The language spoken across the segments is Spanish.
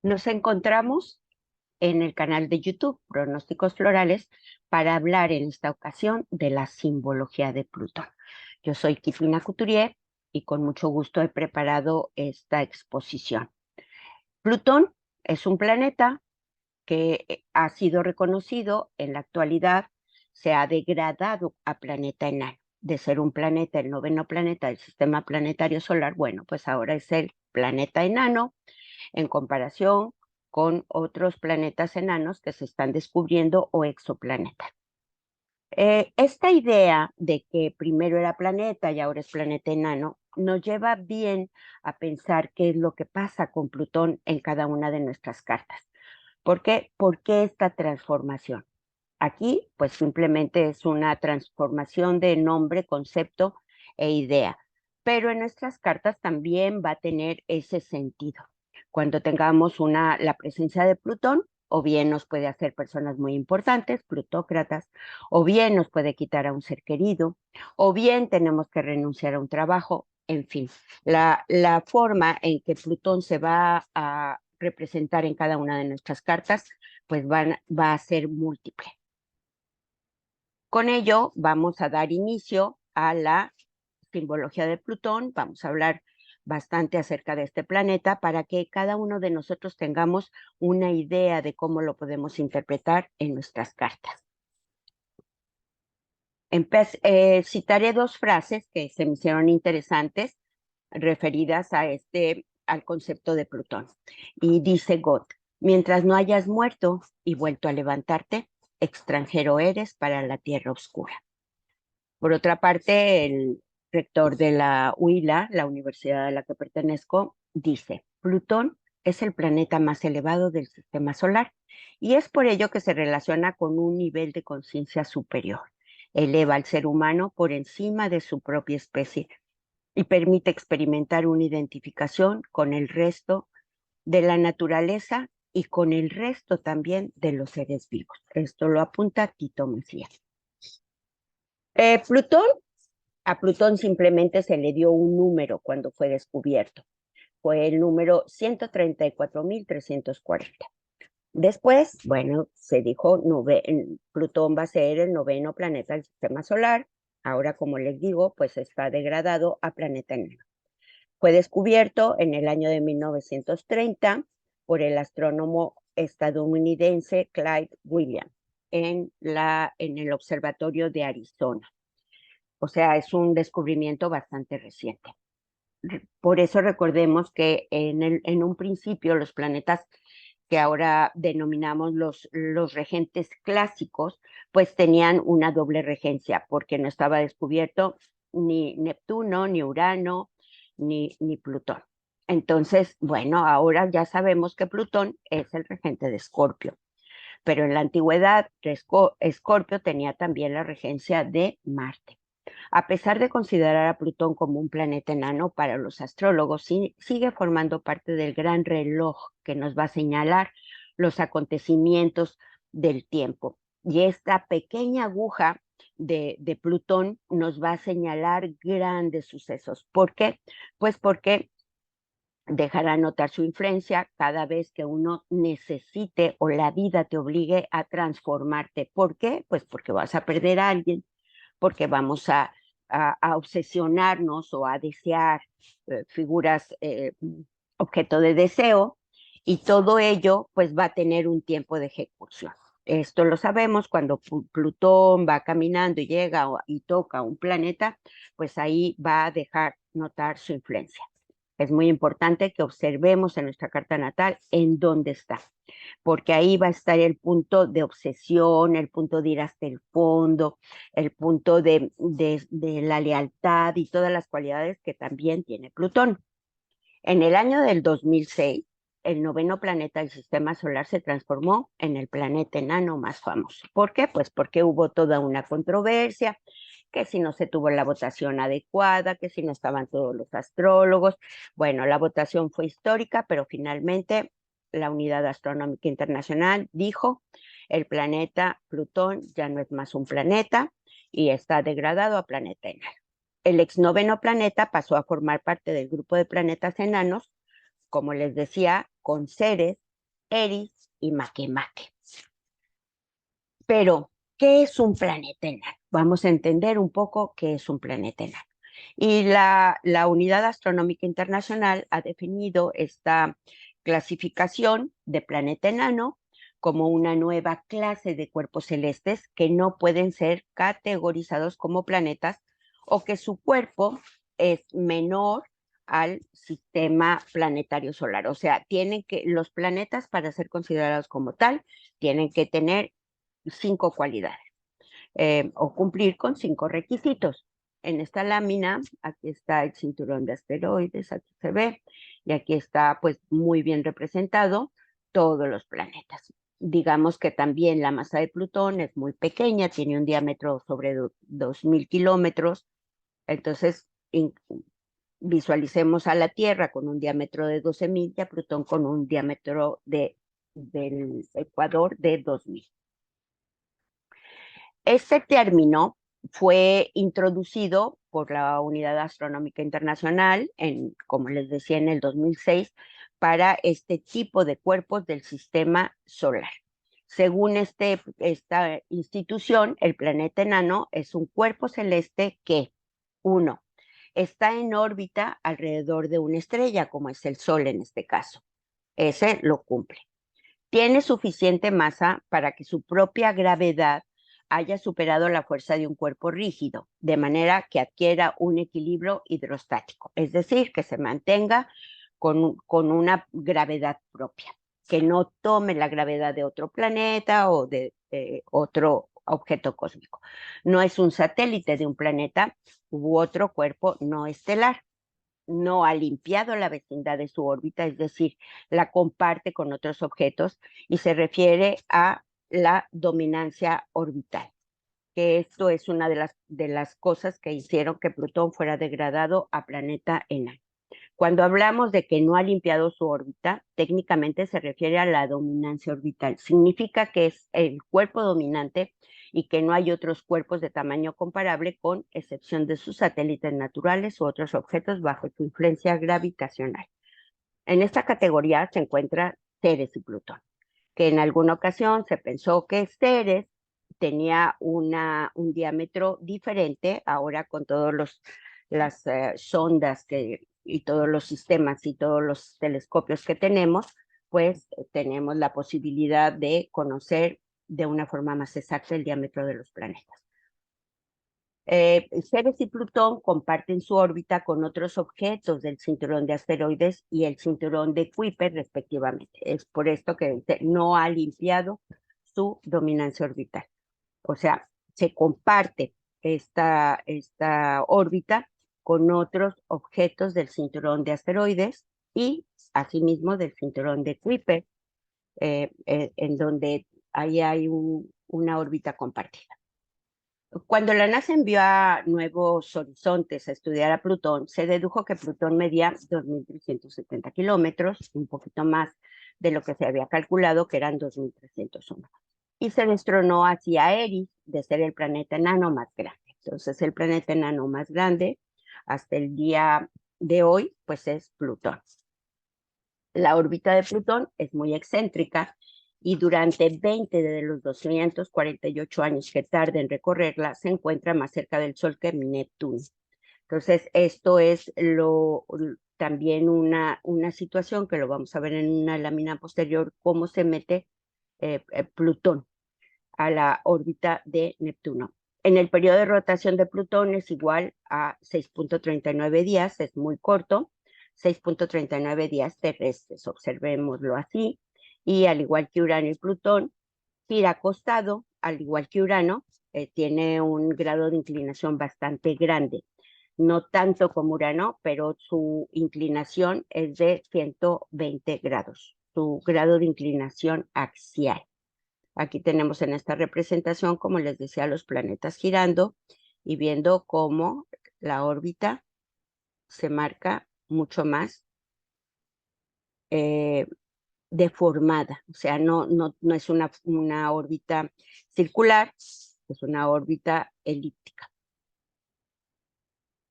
Nos encontramos en el canal de YouTube Pronósticos Florales para hablar en esta ocasión de la simbología de Plutón. Yo soy Kifina Couturier y con mucho gusto he preparado esta exposición. Plutón es un planeta que ha sido reconocido en la actualidad, se ha degradado a planeta enano. De ser un planeta, el noveno planeta del sistema planetario solar, bueno, pues ahora es el planeta enano en comparación con otros planetas enanos que se están descubriendo o exoplanetas. Esta idea de que primero era planeta y ahora es planeta enano nos lleva bien a pensar qué es lo que pasa con Plutón en cada una de nuestras cartas. ¿Por qué? ¿Por qué esta transformación? Aquí, pues simplemente es una transformación de nombre, concepto e idea, pero en nuestras cartas también va a tener ese sentido. Cuando tengamos la presencia de Plutón, o bien nos puede hacer personas muy importantes, plutócratas, o bien nos puede quitar a un ser querido, o bien tenemos que renunciar a un trabajo, en fin, la forma en que Plutón se va a representar en cada una de nuestras cartas, pues va a ser múltiple. Con ello vamos a dar inicio a la simbología de Plutón, vamos a hablar bastante acerca de este planeta para que cada uno de nosotros tengamos una idea de cómo lo podemos interpretar en nuestras cartas. Citaré dos frases que se me hicieron interesantes referidas al concepto de Plutón. Y dice Gott, mientras no hayas muerto y vuelto a levantarte, extranjero eres para la tierra oscura. Por otra parte, el rector de la UILA, la universidad a la que pertenezco, dice, Plutón es el planeta más elevado del sistema solar y es por ello que se relaciona con un nivel de conciencia superior. Eleva al ser humano por encima de su propia especie y permite experimentar una identificación con el resto de la naturaleza y con el resto también de los seres vivos. Esto lo apunta Tito Messía. Plutón, a Plutón simplemente se le dio un número cuando fue descubierto. Fue el número 134.340. Después, bueno, se dijo, Plutón va a ser el noveno planeta del sistema solar. Ahora, como les digo, pues está degradado a planeta enano. Fue descubierto en el año de 1930 por el astrónomo estadounidense Clyde Williams en el Observatorio de Arizona. O sea, es un descubrimiento bastante reciente. Por eso recordemos que en un principio los planetas que ahora denominamos los regentes clásicos, pues tenían una doble regencia, porque no estaba descubierto ni Neptuno, ni Urano, ni Plutón. Entonces, bueno, ahora ya sabemos que Plutón es el regente de Escorpio, pero en la antigüedad Escorpio tenía también la regencia de Marte. A pesar de considerar a Plutón como un planeta enano para los astrólogos, sigue formando parte del gran reloj que nos va a señalar los acontecimientos del tiempo. Y esta pequeña aguja de Plutón nos va a señalar grandes sucesos. ¿Por qué? Pues porque dejará notar su influencia cada vez que uno necesite o la vida te obligue a transformarte. ¿Por qué? Pues porque vas a perder a alguien, porque vamos a obsesionarnos o a desear figuras objeto de deseo, y todo ello pues va a tener un tiempo de ejecución. Esto lo sabemos cuando Plutón va caminando y llega y toca un planeta, pues ahí va a dejar notar su influencia. Es muy importante que observemos en nuestra carta natal en dónde está, porque ahí va a estar el punto de obsesión, el punto de ir hasta el fondo, el punto de la lealtad y todas las cualidades que también tiene Plutón. En el año del 2006, el noveno planeta del sistema solar se transformó en el planeta enano más famoso. ¿Por qué? Pues porque hubo toda una controversia, que si no se tuvo la votación adecuada, que si no estaban todos los astrólogos. Bueno, la votación fue histórica, pero finalmente la Unidad Astronómica Internacional dijo, el planeta Plutón ya no es más un planeta y está degradado a planeta enano. El exnoveno planeta pasó a formar parte del grupo de planetas enanos, como les decía, con seres Eris y Makemake. Pero, ¿qué es un planeta enano? Vamos a entender un poco qué es un planeta enano. Y la Unidad Astronómica Internacional ha definido esta clasificación de planeta enano como una nueva clase de cuerpos celestes que no pueden ser categorizados como planetas o que su cuerpo es menor al sistema planetario solar. O sea, los planetas para ser considerados como tal tienen que tener 5 cualidades o cumplir con 5 requisitos. En esta lámina, aquí está el cinturón de asteroides, aquí se ve, y aquí está pues muy bien representado todos los planetas. Digamos que también la masa de Plutón es muy pequeña, tiene un diámetro sobre 2.000 kilómetros, entonces visualicemos a la Tierra con un diámetro de 12.000 y a Plutón con un diámetro del ecuador de 2.000. Este término fue introducido por la Unidad Astronómica Internacional, como les decía, en el 2006, para este tipo de cuerpos del sistema solar. Según esta institución, el planeta enano es un cuerpo celeste que, uno, está en órbita alrededor de una estrella, como es el Sol en este caso. Ese lo cumple. Tiene suficiente masa para que su propia gravedad haya superado la fuerza de un cuerpo rígido, de manera que adquiera un equilibrio hidrostático, es decir, que se mantenga con una gravedad propia, que no tome la gravedad de otro planeta o de otro objeto cósmico. No es un satélite de un planeta u otro cuerpo no estelar. No ha limpiado la vecindad de su órbita, es decir, la comparte con otros objetos y se refiere a la dominancia orbital, que esto es una de las cosas que hicieron que Plutón fuera degradado a planeta enano. Cuando hablamos de que no ha limpiado su órbita, técnicamente se refiere a la dominancia orbital. Significa que es el cuerpo dominante y que no hay otros cuerpos de tamaño comparable con excepción de sus satélites naturales u otros objetos bajo su influencia gravitacional. En esta categoría se encuentra Ceres y Plutón, que en alguna ocasión se pensó que Ceres tenía un diámetro diferente, ahora con todas las sondas y todos los sistemas y todos los telescopios que tenemos, pues tenemos la posibilidad de conocer de una forma más exacta el diámetro de los planetas. Ceres y Plutón comparten su órbita con otros objetos del cinturón de asteroides y el cinturón de Kuiper, respectivamente. Es por esto que no ha limpiado su dominancia orbital. O sea, se comparte esta órbita con otros objetos del cinturón de asteroides y asimismo del cinturón de Kuiper, en donde ahí hay una órbita compartida. Cuando la NASA envió a Nuevos Horizontes a estudiar a Plutón, se dedujo que Plutón medía 2.370 kilómetros, un poquito más de lo que se había calculado, que eran 2.301. Y se destronó hacia Eris de ser el planeta enano más grande. Entonces, el planeta enano más grande hasta el día de hoy, pues es Plutón. La órbita de Plutón es muy excéntrica y durante 20 de los 248 años que tarda en recorrerla, se encuentra más cerca del Sol que Neptuno. Entonces, esto es también una situación que lo vamos a ver en una lámina posterior, cómo se mete Plutón a la órbita de Neptuno. En el periodo de rotación de Plutón es igual a 6.39 días, es muy corto, 6.39 días terrestres, observémoslo así, y al igual que Urano y Plutón, gira acostado, al igual que Urano, tiene un grado de inclinación bastante grande, no tanto como Urano, pero su inclinación es de 120 grados, su grado de inclinación axial. Aquí tenemos en esta representación, como les decía, los planetas girando y viendo cómo la órbita se marca mucho más deformada. O sea, no es una órbita circular, es una órbita elíptica.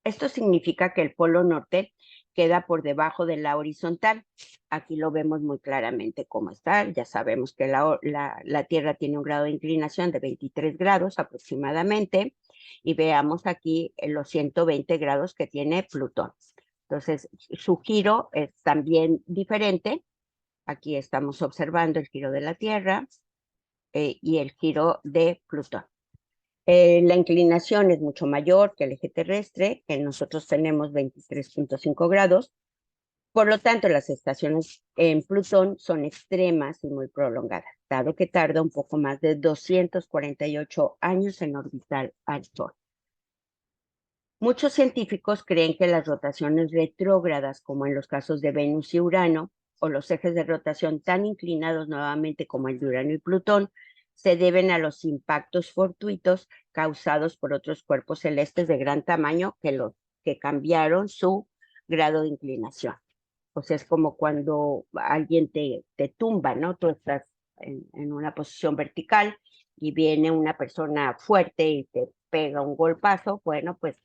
Esto significa que el polo norte queda por debajo de la horizontal. Aquí lo vemos muy claramente cómo está. Ya sabemos que la Tierra tiene un grado de inclinación de 23 grados aproximadamente, y veamos aquí los 120 grados que tiene Plutón. Entonces, su giro es también diferente. Aquí estamos observando el giro de la Tierra y el giro de Plutón. La inclinación es mucho mayor que el eje terrestre, que nosotros tenemos 23.5 grados. Por lo tanto, las estaciones en Plutón son extremas y muy prolongadas, dado que tarda un poco más de 248 años en orbitar al Sol. Muchos científicos creen que las rotaciones retrógradas, como en los casos de Venus y Urano, o los ejes de rotación tan inclinados nuevamente como el de Urano y Plutón, se deben a los impactos fortuitos causados por otros cuerpos celestes de gran tamaño que cambiaron su grado de inclinación. O sea, es como cuando alguien te tumba, ¿no? Tú estás en una posición vertical y viene una persona fuerte y te pega un golpazo, bueno, pues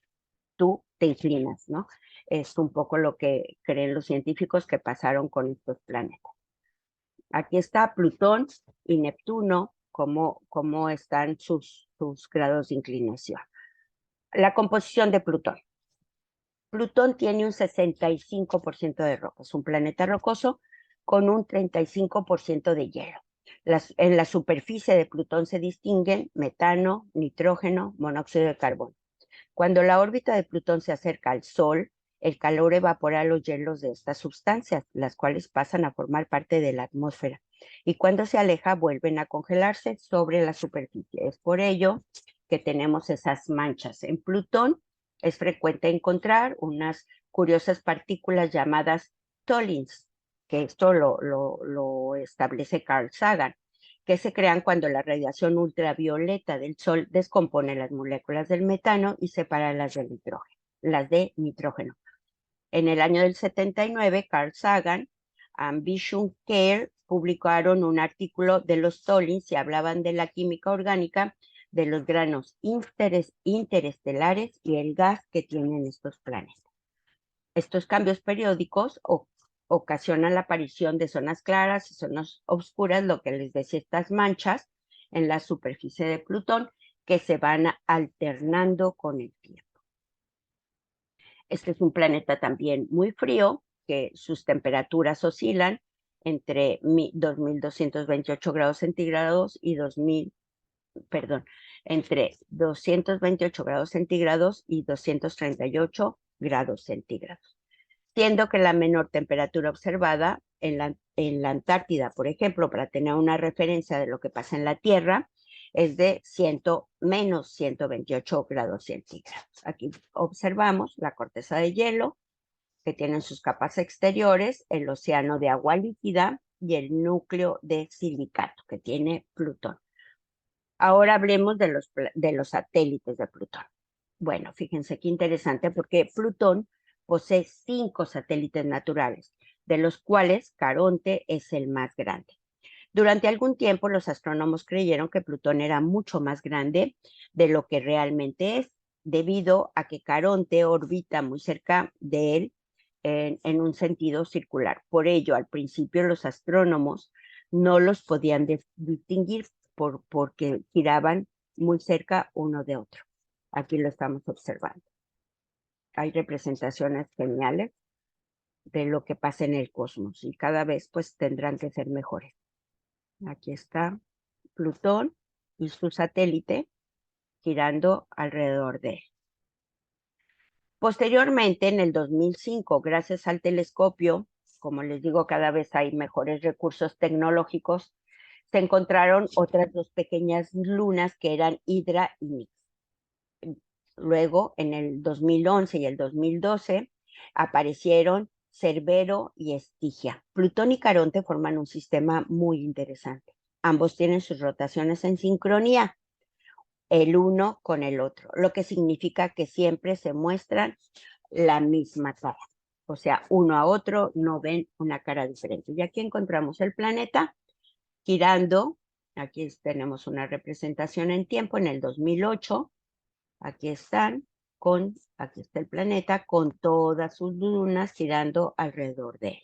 tú te inclinas, ¿no? Es un poco lo que creen los científicos que pasaron con estos planetas. Aquí está Plutón y Neptuno, cómo están sus grados de inclinación. La composición de Plutón. Plutón tiene un 65% de roca, es un planeta rocoso con un 35% de hielo. En la superficie de Plutón se distinguen metano, nitrógeno, monóxido de carbono. Cuando la órbita de Plutón se acerca al Sol, el calor evapora los hielos de estas sustancias, las cuales pasan a formar parte de la atmósfera. Y cuando se aleja, vuelven a congelarse sobre la superficie. Es por ello que tenemos esas manchas. En Plutón es frecuente encontrar unas curiosas partículas llamadas tholins, que esto lo establece Carl Sagan, que se crean cuando la radiación ultravioleta del Sol descompone las moléculas del metano y separa las de nitrógeno. En el año del 79, Carl Sagan, Ambition Care publicaron un artículo de los tholins y hablaban de la química orgánica de los granos interestelares y el gas que tienen estos planetas. Estos cambios periódicos ocasionan la aparición de zonas claras y zonas oscuras, lo que les decía, estas manchas en la superficie de Plutón que se van alternando con el tiempo. Este es un planeta también muy frío, que sus temperaturas oscilan entre 2.228 grados centígrados y entre 228 grados centígrados y 238 grados centígrados, siendo que la menor temperatura observada en la Antártida, por ejemplo, para tener una referencia de lo que pasa en la Tierra, es de menos 128 grados centígrados. Aquí observamos la corteza de hielo, que tienen sus capas exteriores, el océano de agua líquida y el núcleo de silicato que tiene Plutón. Ahora hablemos de los satélites de Plutón. Bueno, fíjense qué interesante, porque Plutón posee 5 satélites naturales, de los cuales Caronte es el más grande. Durante algún tiempo los astrónomos creyeron que Plutón era mucho más grande de lo que realmente es, debido a que Caronte orbita muy cerca de él en un sentido circular. Por ello, al principio los astrónomos no los podían distinguir porque giraban muy cerca uno de otro. Aquí lo estamos observando. Hay representaciones geniales de lo que pasa en el cosmos y cada vez pues tendrán que ser mejores. Aquí está Plutón y su satélite girando alrededor de él. Posteriormente, en el 2005, gracias al telescopio, como les digo, cada vez hay mejores recursos tecnológicos, se encontraron otras 2 pequeñas lunas que eran Hydra y Nix. Luego, en el 2011 y el 2012, aparecieron Cerbero y Estigia. Plutón y Caronte forman un sistema muy interesante. Ambos tienen sus rotaciones en sincronía, el uno con el otro, lo que significa que siempre se muestran la misma cara. O sea, uno a otro no ven una cara diferente. Y aquí encontramos el planeta girando. Aquí tenemos una representación en tiempo, en el 2008. Aquí están aquí está el planeta, con todas sus lunas girando alrededor de él.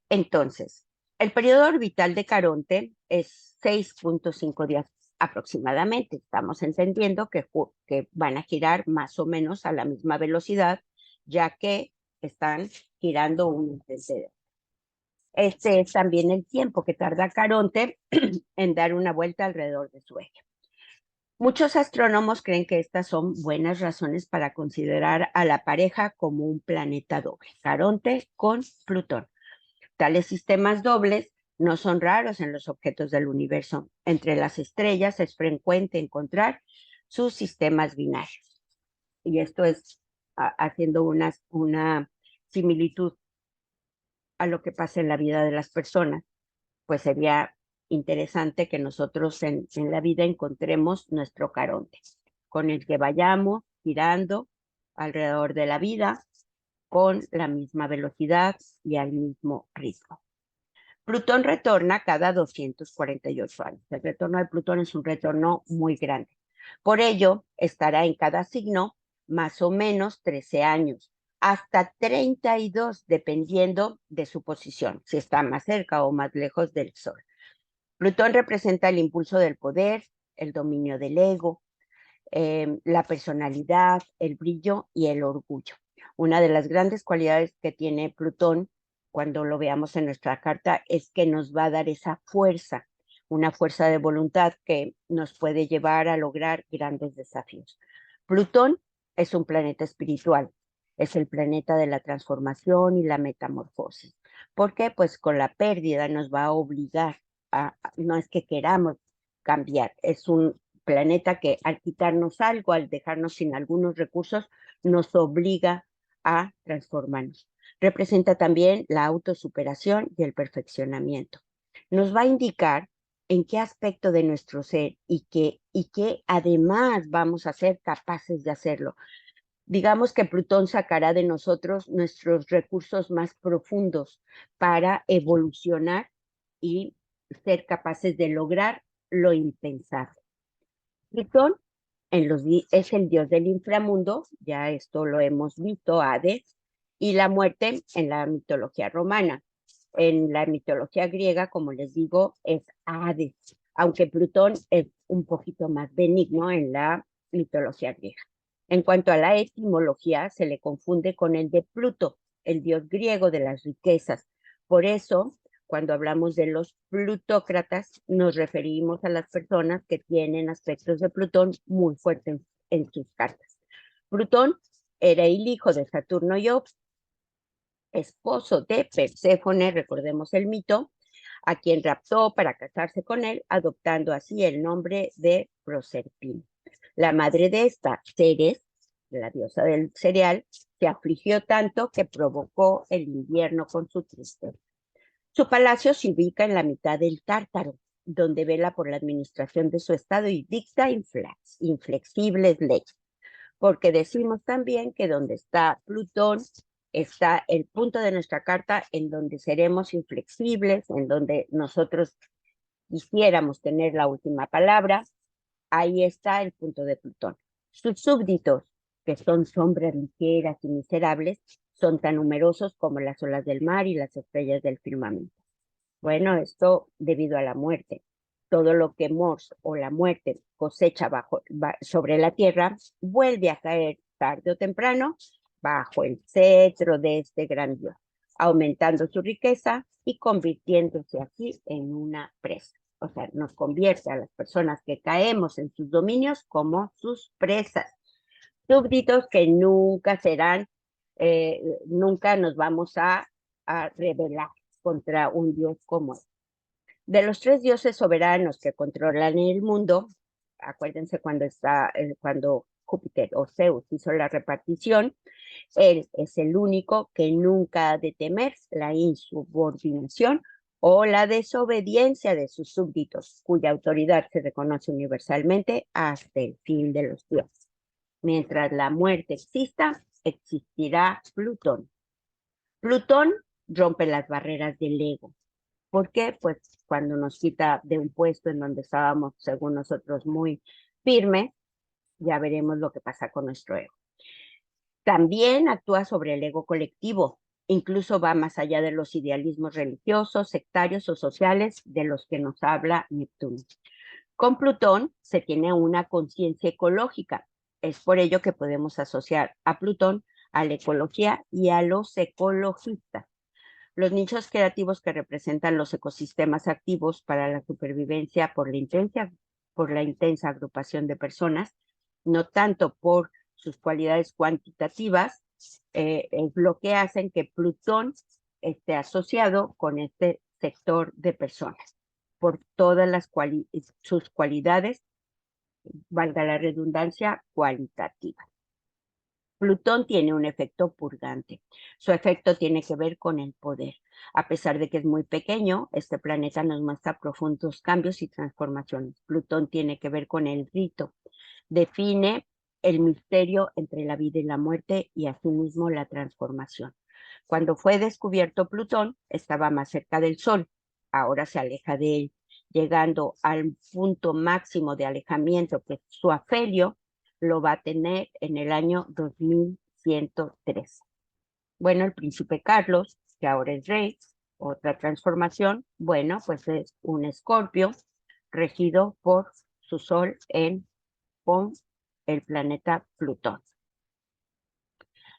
Entonces, el periodo orbital de Caronte es 6.5 días aproximadamente. Estamos entendiendo que van a girar más o menos a la misma velocidad, ya que están girando uno desde otro. Este es también el tiempo que tarda Caronte en dar una vuelta alrededor de su eje. Muchos astrónomos creen que estas son buenas razones para considerar a la pareja como un planeta doble, Caronte con Plutón. Tales sistemas dobles no son raros en los objetos del universo. Entre las estrellas es frecuente encontrar sus sistemas binarios. Y esto es haciendo una similitud a lo que pasa en la vida de las personas. Pues sería interesante que nosotros en la vida encontremos nuestro Caronte, con el que vayamos girando alrededor de la vida con la misma velocidad y al mismo ritmo. Plutón retorna cada 248 años. El retorno de Plutón es un retorno muy grande. Por ello, estará en cada signo más o menos 13 años, hasta 32, dependiendo de su posición, si está más cerca o más lejos del Sol. Plutón representa el impulso del poder, el dominio del ego, la personalidad, el brillo y el orgullo. Una de las grandes cualidades que tiene Plutón cuando lo veamos en nuestra carta es que nos va a dar esa fuerza, una fuerza de voluntad que nos puede llevar a lograr grandes desafíos. Plutón es un planeta espiritual, es el planeta de la transformación y la metamorfosis. ¿Por qué? Pues con la pérdida nos va a obligar no es que queramos cambiar, es un planeta que al quitarnos algo, al dejarnos sin algunos recursos, nos obliga a transformarnos. Representa también la autosuperación y el perfeccionamiento. Nos va a indicar en qué aspecto de nuestro ser y que además vamos a ser capaces de hacerlo. Digamos que Plutón sacará de nosotros nuestros recursos más profundos para evolucionar y ser capaces de lograr lo impensable. Plutón es el dios del inframundo, ya esto lo hemos visto, Hades, y la muerte en la mitología romana. En la mitología griega, como les digo, es Hades, aunque Plutón es un poquito más benigno en la mitología griega. En cuanto a la etimología, se le confunde con el de Pluto, el dios griego de las riquezas. Por eso, cuando hablamos de los plutócratas, nos referimos a las personas que tienen aspectos de Plutón muy fuertes en sus cartas. Plutón era el hijo de Saturno y Ops, esposo de Perséfone, recordemos el mito, a quien raptó para casarse con él, adoptando así el nombre de Proserpina. La madre de esta, Ceres, la diosa del cereal, se afligió tanto que provocó el invierno con su tristeza. Su palacio se ubica en la mitad del Tártaro, donde vela por la administración de su estado y dicta inflexibles leyes. Porque decimos también que donde está Plutón está el punto de nuestra carta en donde seremos inflexibles, en donde nosotros quisiéramos tener la última palabra. Ahí está el punto de Plutón. Sus súbditos, que son sombras ligeras y miserables, son tan numerosos como las olas del mar y las estrellas del firmamento. Bueno, esto debido a la muerte. Todo lo que Mors o la muerte cosecha sobre la tierra vuelve a caer tarde o temprano bajo el cetro de este gran dios, aumentando su riqueza y convirtiéndose así en una presa. O sea, nos convierte a las personas que caemos en sus dominios como sus presas, súbditos que nunca serán, nunca nos vamos a rebelar contra un dios como él. De los tres dioses soberanos que controlan el mundo, acuérdense cuando Júpiter o Zeus hizo la repartición, él es el único que nunca ha de temer la insubordinación o la desobediencia de sus súbditos, cuya autoridad se reconoce universalmente hasta el fin de los dioses. Mientras la muerte exista, existirá Plutón. Plutón rompe las barreras del ego. ¿Por qué? Pues cuando nos quita de un puesto en donde estábamos, según nosotros, muy firmes, Ya veremos lo que pasa con nuestro ego. También actúa sobre el ego colectivo, incluso va más allá de los idealismos religiosos, sectarios o sociales de los que nos habla Neptuno. Con Plutón se tiene una conciencia ecológica. Es por ello que podemos asociar a Plutón a la ecología y a los ecologistas. Los nichos creativos que representan los ecosistemas activos para la supervivencia por la intensa agrupación de personas, no tanto por sus cualidades cuantitativas, es lo que hacen que Plutón esté asociado con este sector de personas, por todas sus cualidades, valga la redundancia, cualitativas. Plutón tiene un efecto purgante. Su efecto tiene que ver con el poder. A pesar de que es muy pequeño, este planeta nos muestra profundos cambios y transformaciones. Plutón tiene que ver con el rito. Define el misterio entre la vida y la muerte y asimismo la transformación. Cuando fue descubierto Plutón, estaba más cerca del Sol. Ahora se aleja de él, llegando al punto máximo de alejamiento que su afelio lo va a tener en el año 2103. Bueno, el príncipe Carlos, que ahora es rey, otra transformación, bueno, pues es un Escorpio regido por su sol con el planeta Plutón.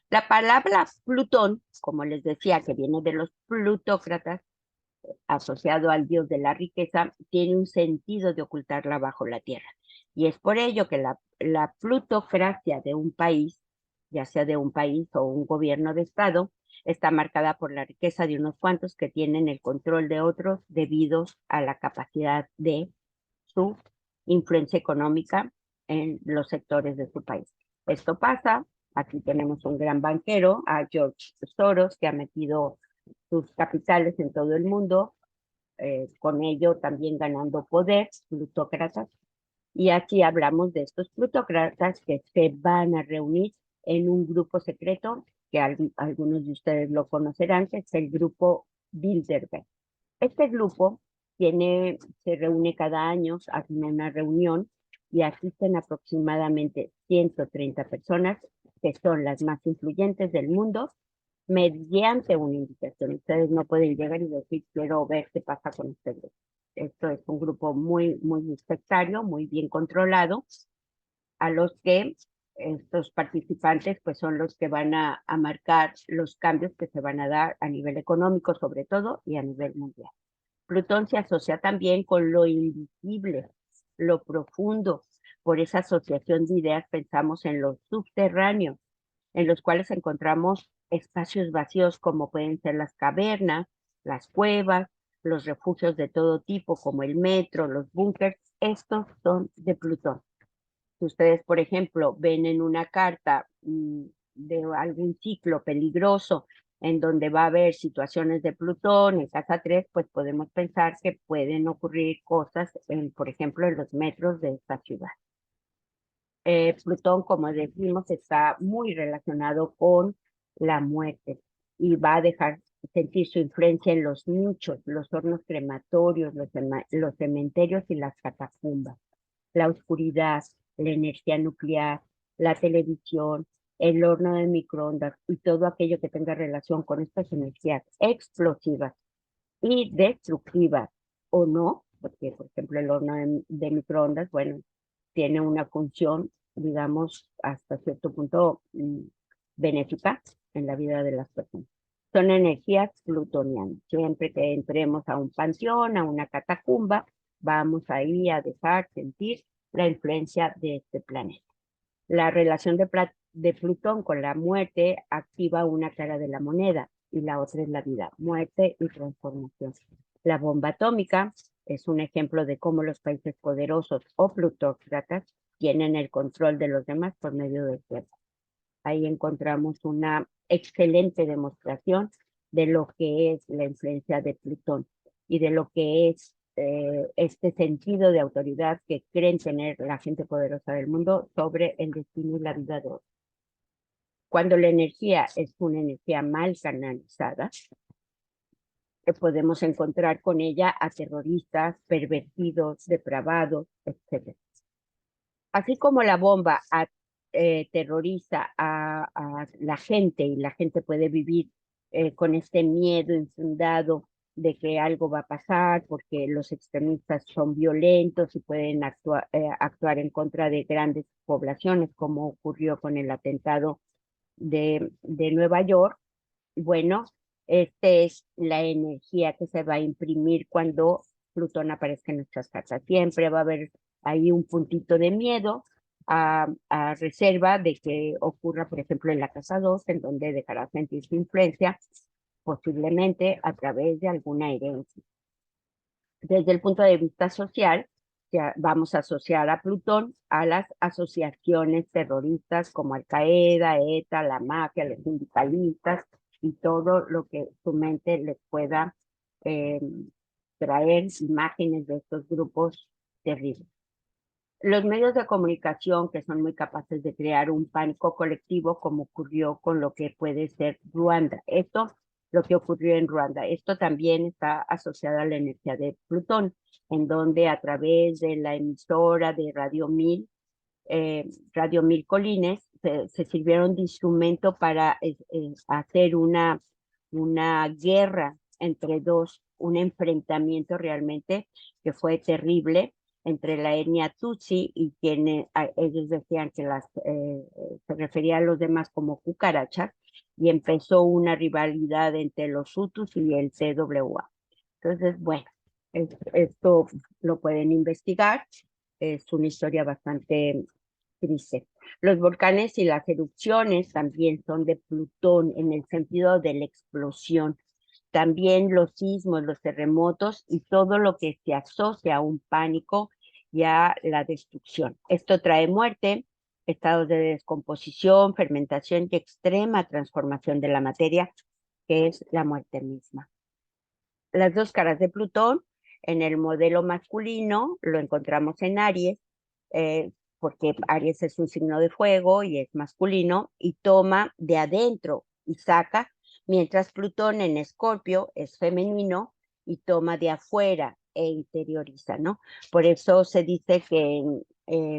La palabra Plutón, como les decía, que viene de los plutócratas, asociado al dios de la riqueza, tiene un sentido de ocultarla bajo la tierra. Y es por ello que la plutocracia de un país, ya sea de un país o un gobierno de Estado, está marcada por la riqueza de unos cuantos que tienen el control de otros debido a la capacidad de su influencia económica en los sectores de su país. Esto pasa, aquí tenemos un gran banquero, a George Soros, que ha metido sus capitales en todo el mundo, con ello también ganando poder, plutócratas. Y aquí hablamos de estos plutócratas que se van a reunir en un grupo secreto, que algunos de ustedes lo conocerán, que es el grupo Bilderberg. Este grupo se reúne cada año, hacen una reunión y asisten aproximadamente 130 personas, que son las más influyentes del mundo, mediante una invitación. Ustedes no pueden llegar y decir, quiero ver qué pasa con este grupo. Esto es un grupo muy, muy sectario, muy bien controlado, a los que estos participantes pues son los que van a marcar los cambios que se van a dar a nivel económico sobre todo y a nivel mundial. Plutón se asocia también con lo invisible, lo profundo. Por esa asociación de ideas pensamos en lo subterráneo, en los cuales encontramos espacios vacíos como pueden ser las cavernas, las cuevas, los refugios de todo tipo como el metro, los búnkers. Estos son de Plutón. Si ustedes, por ejemplo, ven en una carta de algún ciclo peligroso en donde va a haber situaciones de Plutón en casa 3, pues podemos pensar que pueden ocurrir cosas, por ejemplo, en los metros de esta ciudad. Plutón, como decimos, está muy relacionado con la muerte y va a dejar sentir su influencia en los nichos, los hornos crematorios, los cementerios y las catacumbas, la oscuridad, la energía nuclear, la televisión, el horno de microondas y todo aquello que tenga relación con estas energías explosivas y destructivas o no, porque por ejemplo el horno de microondas, bueno, tiene una función, digamos, hasta cierto punto benéfica en la vida de las personas. Son energías plutonianas. Siempre que entremos a un panteón, a una catacumba, vamos ahí a dejar sentir la influencia de este planeta. La relación de Plutón con la muerte activa una cara de la moneda y la otra es la vida, muerte y transformación. La bomba atómica es un ejemplo de cómo los países poderosos o plutócratas tienen el control de los demás por medio del tiempo. Ahí encontramos una excelente demostración de lo que es la influencia de Plutón y de lo que es este sentido de autoridad que creen tener la gente poderosa del mundo sobre el destino y la vida de otros. Cuando la energía es una energía mal canalizada, podemos encontrar con ella a terroristas, pervertidos, depravados, etc. Así como la bomba terroriza a la gente y la gente puede vivir con este miedo infundado de que algo va a pasar porque los extremistas son violentos y pueden actuar en contra de grandes poblaciones, como ocurrió con el atentado de Nueva York. Bueno, esta es la energía que se va a imprimir cuando Plutón aparezca en nuestras casas. Siempre va a haber ahí un puntito de miedo a reserva de que ocurra, por ejemplo, en la casa 2, en donde dejará sentir su influencia, posiblemente a través de alguna herencia. Desde el punto de vista social, ya vamos a asociar a Plutón a las asociaciones terroristas como Al-Qaeda, ETA, la mafia, los sindicalistas y todo lo que su mente les pueda eh, traer imágenes de estos grupos terribles. Los medios de comunicación que son muy capaces de crear un pánico colectivo, como ocurrió con lo que puede ser Ruanda. Lo que ocurrió en Ruanda. Esto también está asociado a la energía de Plutón, en donde a través de la emisora de Radio Mil Colines, se sirvieron de instrumento para hacer una guerra entre dos, un enfrentamiento realmente que fue terrible entre la etnia Tutsi y quienes ellos decían que se refería a los demás como cucarachas, y empezó una rivalidad entre los Hutus y el CWA. Entonces, bueno, esto lo pueden investigar, es una historia bastante triste. Los volcanes y las erupciones también son de Plutón en el sentido de la explosión. También los sismos, los terremotos y todo lo que se asocia a un pánico y a la destrucción. Esto trae muerte, estados de descomposición, fermentación y extrema transformación de la materia, que es la muerte misma. Las dos caras de Plutón, en el modelo masculino lo encontramos en Aries, porque Aries es un signo de fuego y es masculino, y toma de adentro y saca, mientras Plutón en Escorpio es femenino y toma de afuera e interioriza, ¿no? Por eso se dice que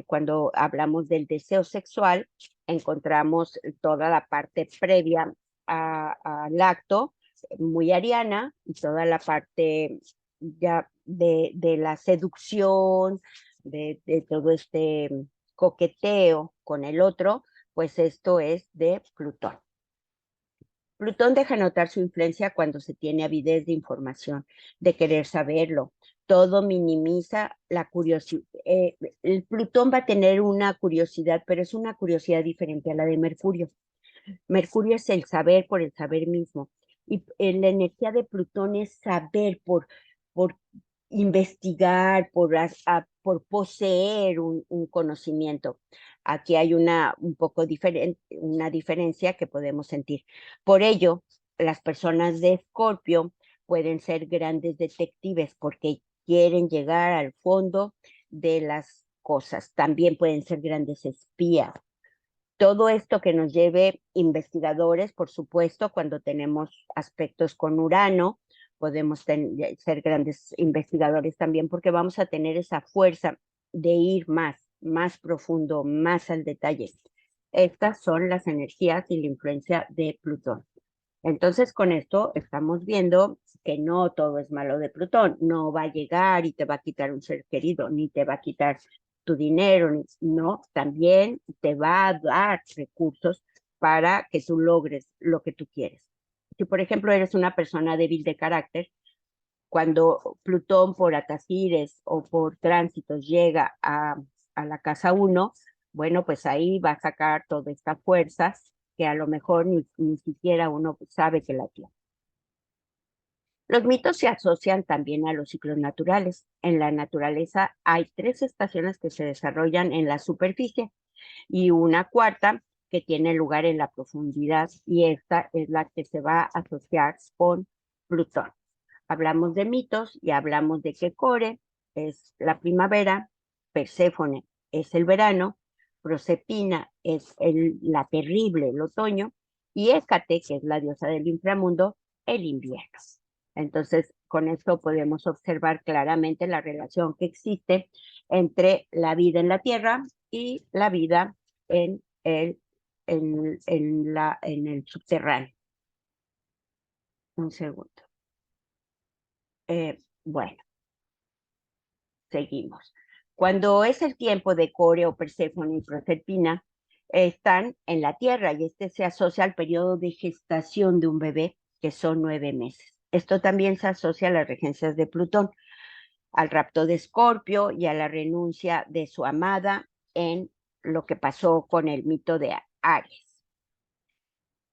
cuando hablamos del deseo sexual, encontramos toda la parte previa al acto, muy ariana, y toda la parte ya de la seducción, de todo este coqueteo con el otro, pues esto es de Plutón. Plutón deja notar su influencia cuando se tiene avidez de información, de querer saberlo. Todo minimiza la curiosidad. El Plutón va a tener una curiosidad, pero es una curiosidad diferente a la de Mercurio. Mercurio es el saber por el saber mismo. Y la energía de Plutón es saber por investigar, por poseer un conocimiento. Aquí hay un poco diferente, una diferencia que podemos sentir. Por ello, las personas de Escorpio pueden ser grandes detectives porque quieren llegar al fondo de las cosas. También pueden ser grandes espías. Todo esto que nos lleve investigadores, por supuesto, cuando tenemos aspectos con Urano, podemos ser grandes investigadores también porque vamos a tener esa fuerza de ir más profundo, más al detalle. Estas son las energías y la influencia de Plutón. Entonces, con esto estamos viendo que no todo es malo de Plutón. No va a llegar y te va a quitar un ser querido, ni te va a quitar tu dinero, no, también te va a dar recursos para que tú logres lo que tú quieres. Si, por ejemplo, eres una persona débil de carácter, cuando Plutón por atasires o por tránsitos llega a la casa 1, bueno, pues ahí va a sacar toda esta fuerza que a lo mejor ni siquiera uno sabe que la tiene. Los mitos se asocian también a los ciclos naturales. En la naturaleza hay 3 estaciones que se desarrollan en la superficie y una cuarta que tiene lugar en la profundidad, y esta es la que se va a asociar con Plutón. Hablamos de mitos y hablamos de que Core es la primavera, Perséfone es el verano, Proserpina es la terrible, el otoño, y Hécate, que es la diosa del inframundo, el invierno. Entonces, con esto podemos observar claramente la relación que existe entre la vida en la Tierra y la vida en en el subterráneo. Un segundo. Bueno, seguimos. Cuando es el tiempo de Coreo, Perséfone y Proserpina, están en la Tierra y este se asocia al periodo de gestación de un bebé, que son 9 meses. Esto también se asocia a las regencias de Plutón, al rapto de Escorpio y a la renuncia de su amada en lo que pasó con el mito de Ares.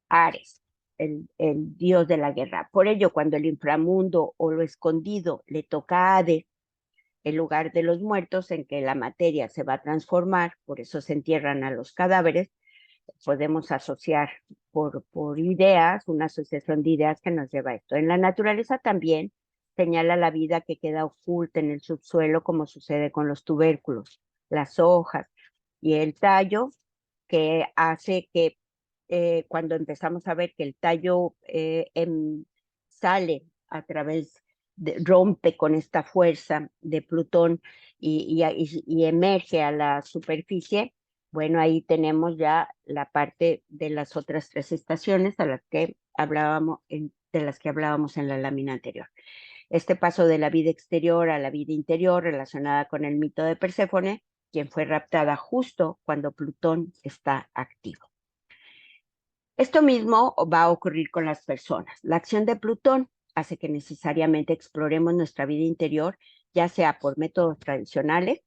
Ares, el dios de la guerra. Por ello, cuando el inframundo o lo escondido le toca a Hades, el lugar de los muertos en que la materia se va a transformar, por eso se entierran a los cadáveres, podemos asociar por ideas, una asociación de ideas que nos lleva a esto. En la naturaleza también señala la vida que queda oculta en el subsuelo, como sucede con los tubérculos, las hojas y el tallo, que hace que cuando empezamos a ver que el tallo sale a través rompe con esta fuerza de Plutón y emerge a la superficie, bueno, ahí tenemos ya la parte de las otras 3 estaciones a las que hablábamos de las que hablábamos en la lámina anterior. Este paso de la vida exterior a la vida interior relacionada con el mito de Perséfone, quien fue raptada justo cuando Plutón está activo. Esto mismo va a ocurrir con las personas. La acción de Plutón hace que necesariamente exploremos nuestra vida interior, ya sea por métodos tradicionales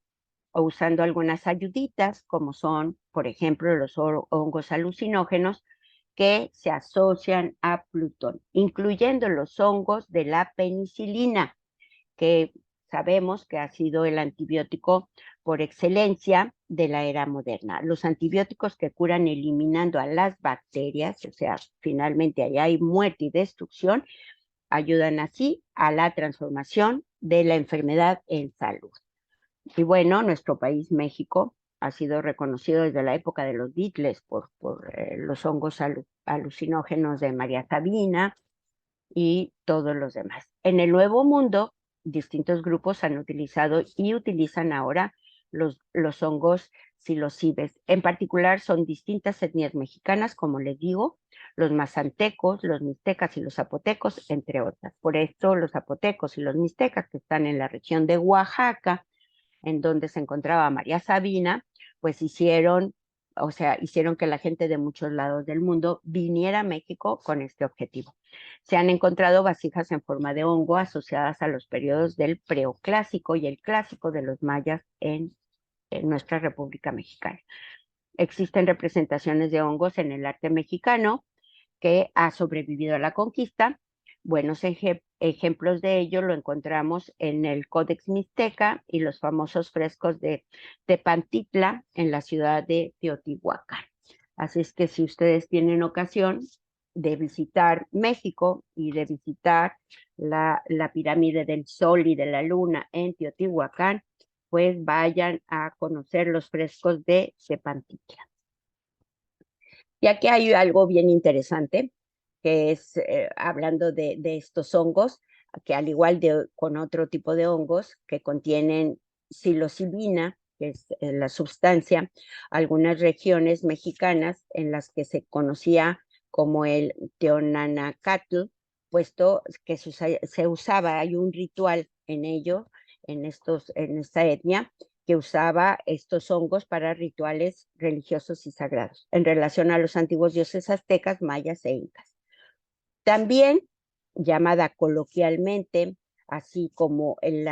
o usando algunas ayuditas, como son, por ejemplo, los hongos alucinógenos que se asocian a Plutón, incluyendo los hongos de la penicilina, que sabemos que ha sido el antibiótico por excelencia de la era moderna. Los antibióticos que curan eliminando a las bacterias, o sea, finalmente ahí hay muerte y destrucción, ayudan así a la transformación de la enfermedad en salud. Y bueno, nuestro país, México, ha sido reconocido desde la época de los Beatles por los hongos alucinógenos de María Sabina y todos los demás. En el Nuevo Mundo, distintos grupos han utilizado y utilizan ahora los hongos psilocibes. En particular, son distintas etnias mexicanas, como les digo, los mazantecos, los mixtecas y los zapotecos, entre otras. Por esto, los zapotecos y los mixtecas, que están en la región de Oaxaca, en donde se encontraba María Sabina, pues hicieron que la gente de muchos lados del mundo viniera a México con este objetivo. Se han encontrado vasijas en forma de hongo asociadas a los periodos del preoclásico y el clásico de los mayas en nuestra República Mexicana. Existen representaciones de hongos en el arte mexicano que ha sobrevivido a la conquista. Buenos ejemplos de ello lo encontramos en el Códex Mixteca y los famosos frescos de Tepantitla en la ciudad de Teotihuacán. Así es que si ustedes tienen ocasión de visitar México y de visitar la pirámide del Sol y de la Luna en Teotihuacán, pues vayan a conocer los frescos de Tepantitla. Y aquí hay algo bien interesante, que es, hablando de estos hongos, que al igual con otro tipo de hongos que contienen psilocibina, que es la sustancia, algunas regiones mexicanas en las que se conocía como el Teonanacatl, puesto que se usaba, hay un ritual en ello, en esta etnia, que usaba estos hongos para rituales religiosos y sagrados, en relación a los antiguos dioses aztecas, mayas e incas. También, llamada coloquialmente, así como el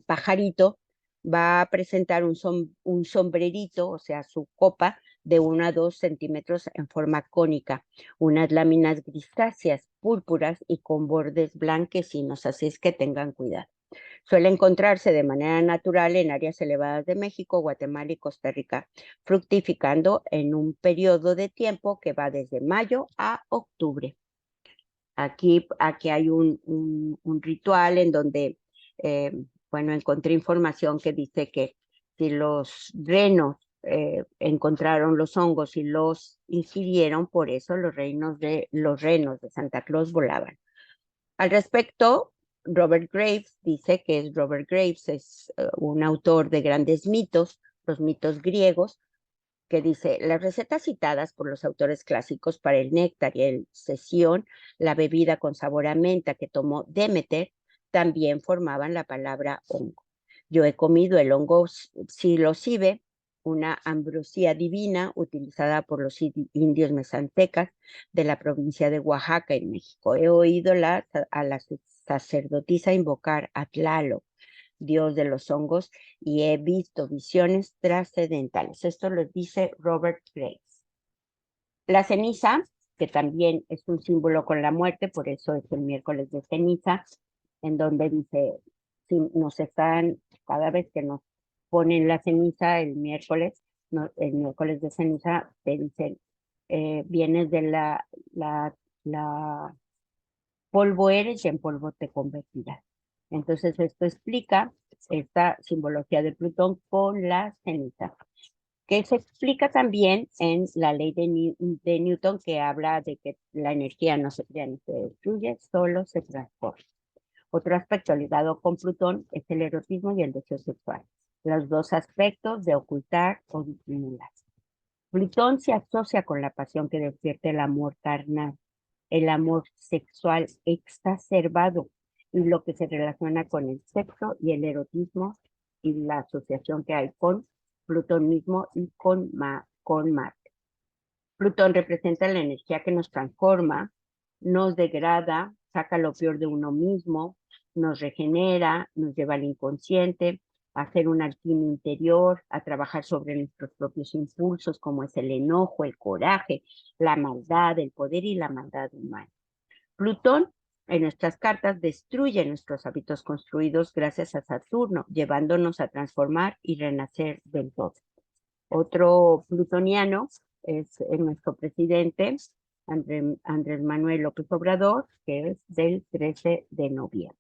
pajarito, va a presentar un sombrerito, o sea, su copa de 1 a 2 centímetros en forma cónica, unas láminas grisáceas, púrpuras y con bordes blanquecinos, así es que tengan cuidado. Suele encontrarse de manera natural en áreas elevadas de México, Guatemala y Costa Rica, fructificando en un periodo de tiempo que va desde mayo a octubre. Aquí hay un ritual en donde, bueno, encontré información que dice que si los renos encontraron los hongos y los ingirieron, por eso los renos de Santa Claus volaban. Al respecto, Robert Graves dice que Robert Graves es un autor de grandes mitos los mitos griegos, que dice, las recetas citadas por los autores clásicos para el néctar y el cesión, la bebida con sabor a menta que tomó Demeter, también formaban la palabra hongo. Yo he comido el hongo psilocibe, una ambrosía divina utilizada por los indios mezantecas de la provincia de Oaxaca en México. He oído a la sacerdotisa invocar a Tlaloc, dios de los hongos, y he visto visiones trascendentales. Esto lo dice Robert Graves. La ceniza, que también es un símbolo con la muerte, por eso es el miércoles de ceniza, en donde dice, si nos están, cada vez que nos ponen la ceniza el miércoles, el miércoles de ceniza, te dicen, vienes de la polvo eres y en polvo te convertirás. Entonces, esto explica esta simbología de Plutón con la ceniza, que se explica también en la ley de Newton, que habla de que la energía no se crea ni se destruye, solo se transforma. Otro aspecto ligado con Plutón es el erotismo y el deseo sexual, los dos aspectos de ocultar o disimular. Plutón se asocia con la pasión que despierta el amor carnal, el amor sexual exacerbado y lo que se relaciona con el sexo y el erotismo y la asociación que hay con Plutón mismo y con Marte. Plutón representa la energía que nos transforma, nos degrada, saca lo peor de uno mismo, nos regenera, nos lleva al inconsciente, a hacer una alquimia interior, a trabajar sobre nuestros propios impulsos, como es el enojo, el coraje, la maldad, el poder y la maldad humana. Plutón en nuestras cartas destruye nuestros hábitos construidos gracias a Saturno, llevándonos a transformar y renacer del todo. Otro plutoniano es nuestro presidente, Andrés Manuel López Obrador, que es del 13 de noviembre.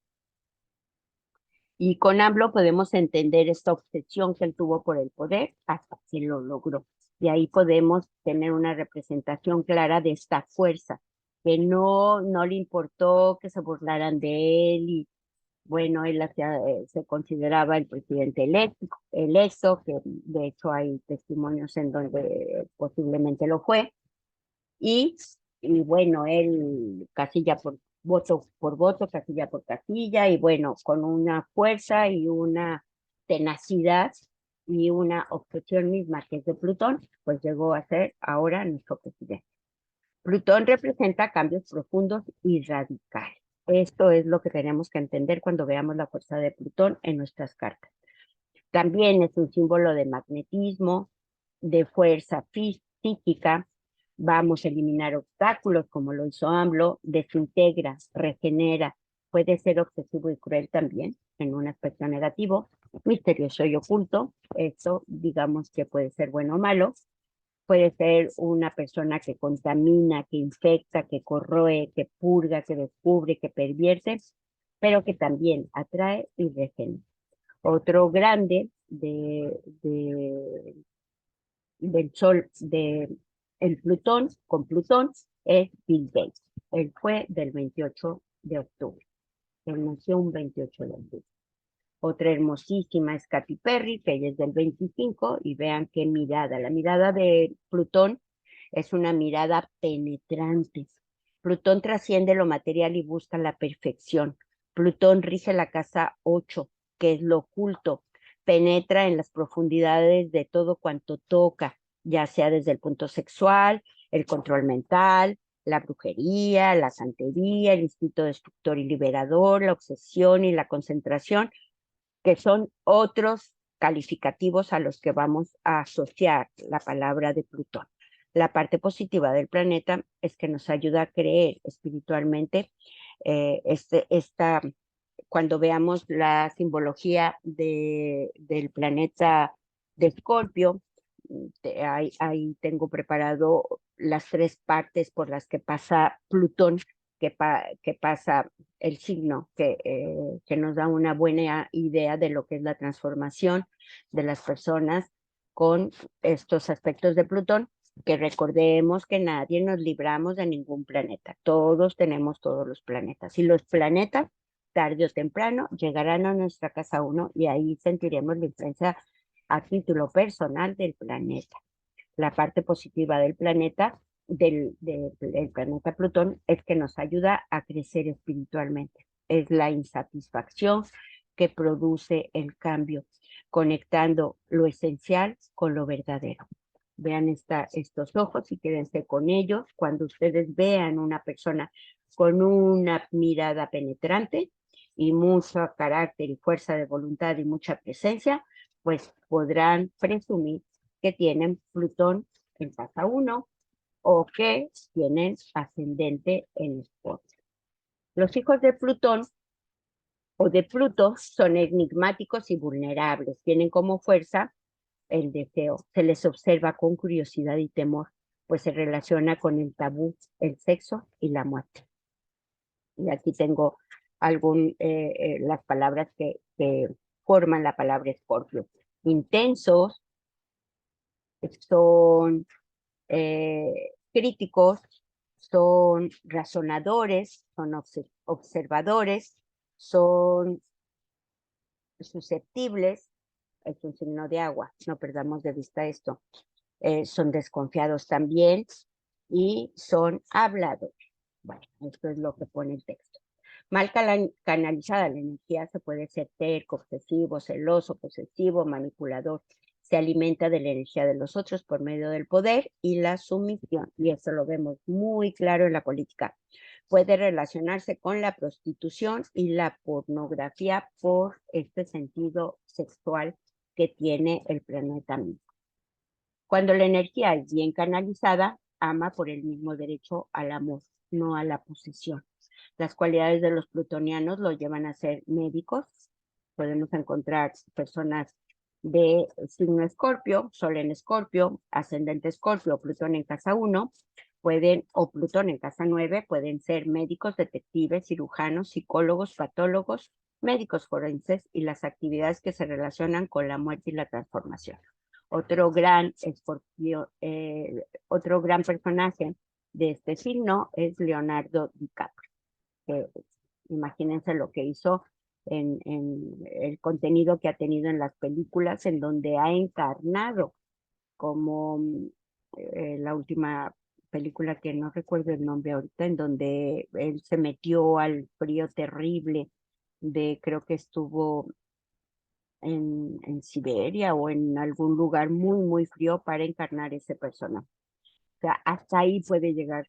Y con AMLO podemos entender esta obsesión que él tuvo por el poder hasta que lo logró. Y ahí podemos tener una representación clara de esta fuerza, que no le importó que se burlaran de él y bueno, él se consideraba el presidente electo, que de hecho hay testimonios en donde posiblemente lo fue, y, y bueno, él casilla por voto, casilla por casilla, y bueno, con una fuerza y una tenacidad y una obsesión misma que es de Plutón, pues llegó a ser ahora nuestro presidente. Plutón representa cambios profundos y radicales. Esto es lo que tenemos que entender cuando veamos la fuerza de Plutón en nuestras cartas. También es un símbolo de magnetismo, de fuerza psíquica. Vamos a eliminar obstáculos, como lo hizo AMLO, desintegra, regenera. Puede ser obsesivo y cruel también, en un aspecto negativo, misterioso y oculto. Esto, digamos que puede ser bueno o malo. Puede ser una persona que contamina, que infecta, que corroe, que purga, que descubre, que pervierte, pero que también atrae y regenera. Otro grande del Sol, el Plutón, con Plutón, es Bill Gates. Él fue del 28 de octubre. Él nació un 28 de octubre. Otra hermosísima es Katy Perry, que ella es del 25, y vean qué mirada. La mirada de Plutón es una mirada penetrante. Plutón trasciende lo material y busca la perfección. Plutón rige la casa 8, que es lo oculto. Penetra en las profundidades de todo cuanto toca, ya sea desde el punto sexual, el control mental, la brujería, la santería, el instinto destructor y liberador, la obsesión y la concentración, que son otros calificativos a los que vamos a asociar la palabra de Plutón. La parte positiva del planeta es que nos ayuda a creer espiritualmente. Cuando veamos la simbología del planeta de Escorpio, ahí tengo preparado las 3 partes por las que pasa Plutón, que pasa el signo, que nos da una buena idea de lo que es la transformación de las personas con estos aspectos de Plutón, que recordemos que nadie nos libramos de ningún planeta. Todos tenemos todos los planetas. Y los planetas, tarde o temprano, llegarán a nuestra casa 1 y ahí sentiremos la influencia a título personal del planeta. La parte positiva del planeta, del planeta Plutón, es que nos ayuda a crecer espiritualmente. Es la insatisfacción que produce el cambio, conectando lo esencial con lo verdadero. Vean estos ojos y quédense con ellos. Cuando ustedes vean una persona con una mirada penetrante y mucho carácter y fuerza de voluntad y mucha presencia, pues podrán presumir que tienen Plutón en casa 1 o que tienen ascendente en Escorpio. Los hijos de Plutón o de Pluto son enigmáticos y vulnerables. Tienen como fuerza el deseo. Se les observa con curiosidad y temor, pues se relaciona con el tabú, el sexo y la muerte. Y aquí tengo las palabras que forman la palabra Escorpio. Intensos, son críticos, son razonadores, son observadores, son susceptibles, es un signo de agua, no perdamos de vista esto. Son desconfiados también y son habladores. Bueno, esto es lo que pone el texto. Mal canalizada la energía se puede ser terco, obsesivo, celoso, posesivo, manipulador. Se alimenta de la energía de los otros por medio del poder y la sumisión. Y eso lo vemos muy claro en la política. Puede relacionarse con la prostitución y la pornografía por este sentido sexual que tiene el planeta mismo. Cuando la energía es bien canalizada, ama por el mismo derecho al amor, no a la posesión. Las cualidades de los plutonianos lo llevan a ser médicos. Podemos encontrar personas de signo Escorpio, Sol en Escorpio, ascendente Escorpio, Plutón en casa 1, o Plutón en casa 9, pueden ser médicos, detectives, cirujanos, psicólogos, patólogos, médicos forenses y las actividades que se relacionan con la muerte y la transformación. Otro gran personaje de este signo es Leonardo DiCaprio. Imagínense lo que hizo en el contenido que ha tenido en las películas, en donde ha encarnado como la última película que no recuerdo el nombre ahorita, en donde él se metió al frío terrible creo que estuvo en Siberia o en algún lugar muy, muy frío para encarnar ese personaje. O sea, hasta ahí puede llegar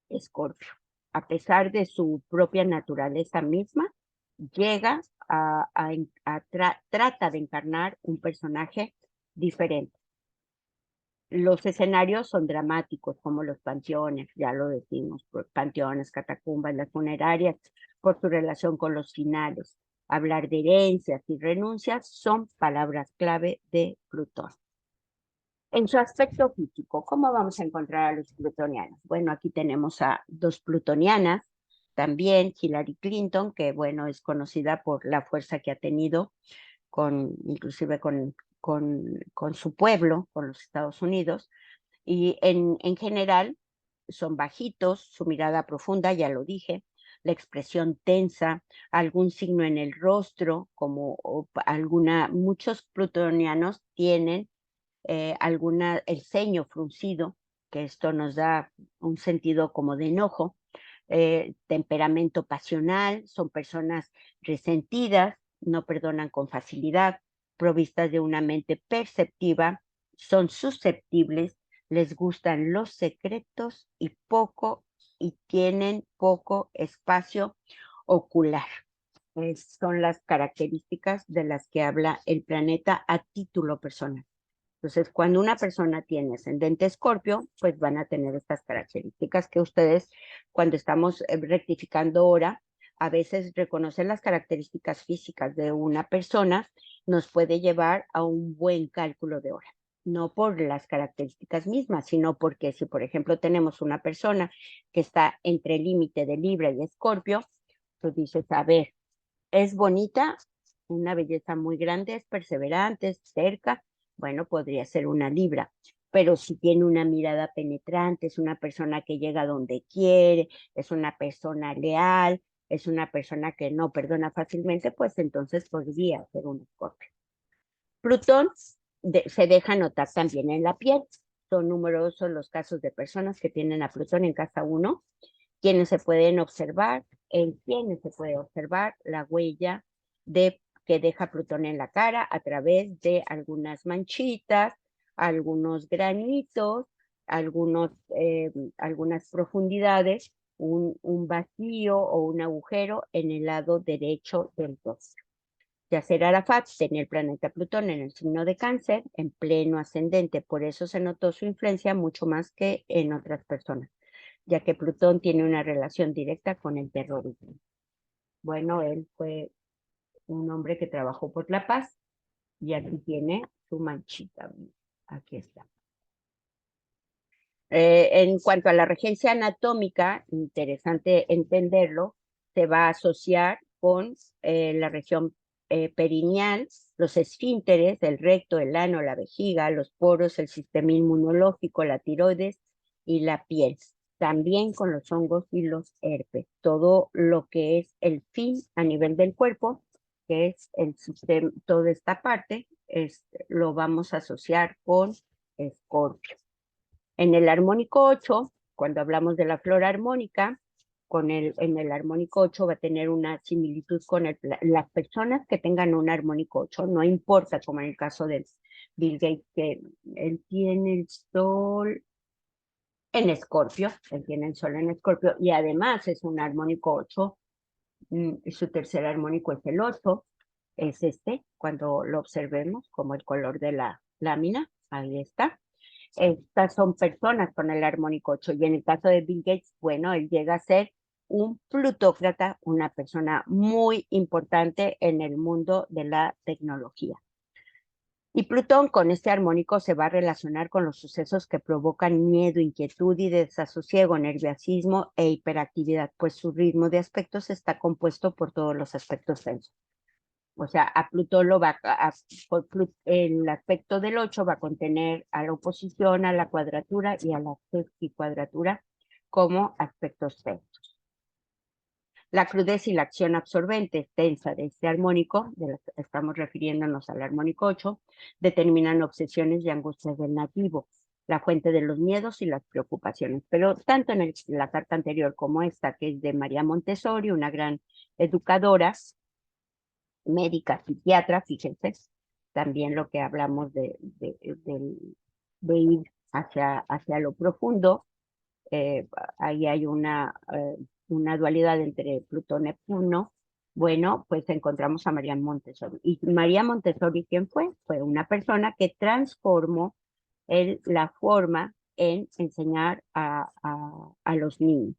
Escorpio. A pesar de su propia naturaleza misma, llega trata de encarnar un personaje diferente. Los escenarios son dramáticos, como los panteones, ya lo decimos, panteones, catacumbas, las funerarias, por su relación con los finales. Hablar de herencias y renuncias son palabras clave de Plutón. En su aspecto físico, ¿cómo vamos a encontrar a los plutonianos? Bueno, aquí tenemos a dos plutonianas, también Hillary Clinton, que bueno, es conocida por la fuerza que ha tenido inclusive con su pueblo, con los Estados Unidos, y en general son bajitos, su mirada profunda, ya lo dije, la expresión tensa, algún signo en el rostro, muchos plutonianos tienen el ceño fruncido, que esto nos da un sentido como de enojo, temperamento pasional, son personas resentidas, no perdonan con facilidad, provistas de una mente perceptiva, son susceptibles, les gustan los secretos y tienen poco espacio ocular. Son las características de las que habla el planeta a título personal. Entonces, cuando una persona tiene ascendente Escorpio, pues van a tener estas características que ustedes, cuando estamos rectificando hora, a veces reconocer las características físicas de una persona nos puede llevar a un buen cálculo de hora. No por las características mismas, sino porque si, por ejemplo, tenemos una persona que está entre el límite de Libra y Escorpio, tú dices, a ver, es bonita, una belleza muy grande, es perseverante, es cerca, bueno, podría ser una Libra, pero si tiene una mirada penetrante, es una persona que llega donde quiere, es una persona leal, es una persona que no perdona fácilmente, pues entonces podría ser un Escorpio. Plutón se deja notar también en la piel. Son numerosos los casos de personas que tienen a Plutón en casa 1, quienes se pueden observar, en quienes se puede observar la huella que deja Plutón en la cara a través de algunas manchitas, algunos granitos, algunas profundidades, un vacío o un agujero en el lado derecho del rostro. Yasser Arafat tenía el planeta Plutón en el signo de Cáncer, en pleno ascendente, por eso se notó su influencia mucho más que en otras personas, ya que Plutón tiene una relación directa con el terrorismo. Bueno, él fue un hombre que trabajó por la paz y aquí tiene su manchita. Aquí está. En cuanto a la regencia anatómica, interesante entenderlo, se va a asociar con la región perineal, los esfínteres, el recto, el ano, la vejiga, los poros, el sistema inmunológico, la tiroides y la piel. También con los hongos y los herpes. Todo lo que es el fin a nivel del cuerpo, que es el sistema, toda esta parte, lo vamos a asociar con Escorpio. En el armónico 8, cuando hablamos de la flora armónica, en el armónico 8 va a tener una similitud con las personas que tengan un armónico 8, no importa, como en el caso de Bill Gates, que él tiene el sol en Escorpio, él tiene el sol en Escorpio, y además es un armónico 8, su tercer armónico es el 8, es cuando lo observemos, como el color de la lámina, ahí está. Estas son personas con el armónico 8 y en el caso de Bill Gates, bueno, él llega a ser un plutócrata, una persona muy importante en el mundo de la tecnología. Y Plutón con este armónico se va a relacionar con los sucesos que provocan miedo, inquietud y desasosiego, nerviosismo e hiperactividad, pues su ritmo de aspectos está compuesto por todos los aspectos tensos. O sea, a Plutón el aspecto del 8 va a contener a la oposición, a la cuadratura y a la sexticuadratura como aspectos tensos. La crudeza y la acción absorbente tensa de este armónico, estamos refiriéndonos al armónico 8, determinan obsesiones y angustias del nativo, la fuente de los miedos y las preocupaciones. Pero tanto en la carta anterior como esta, que es de María Montessori, una gran educadora, médica, psiquiatra, fíjense, también lo que hablamos de ir hacia lo profundo, ahí hay una dualidad entre Plutón y Neptuno. Bueno, pues encontramos a María Montessori. ¿Y María Montessori quién fue? Fue una persona que transformó la forma en enseñar a los niños.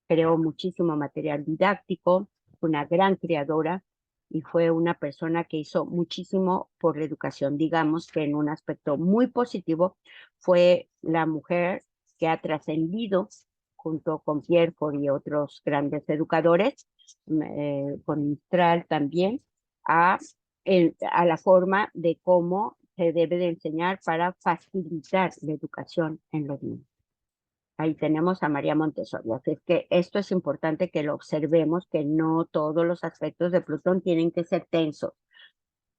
Creó muchísimo material didáctico, una gran creadora y fue una persona que hizo muchísimo por la educación. Digamos que en un aspecto muy positivo fue la mujer que ha trascendido junto con Pierre y otros grandes educadores, con Mistral también, a, a la forma de cómo se debe de enseñar para facilitar la educación en los niños. Ahí tenemos a María Montessori. Así es que esto es importante que lo observemos, que no todos los aspectos de Plutón tienen que ser tensos.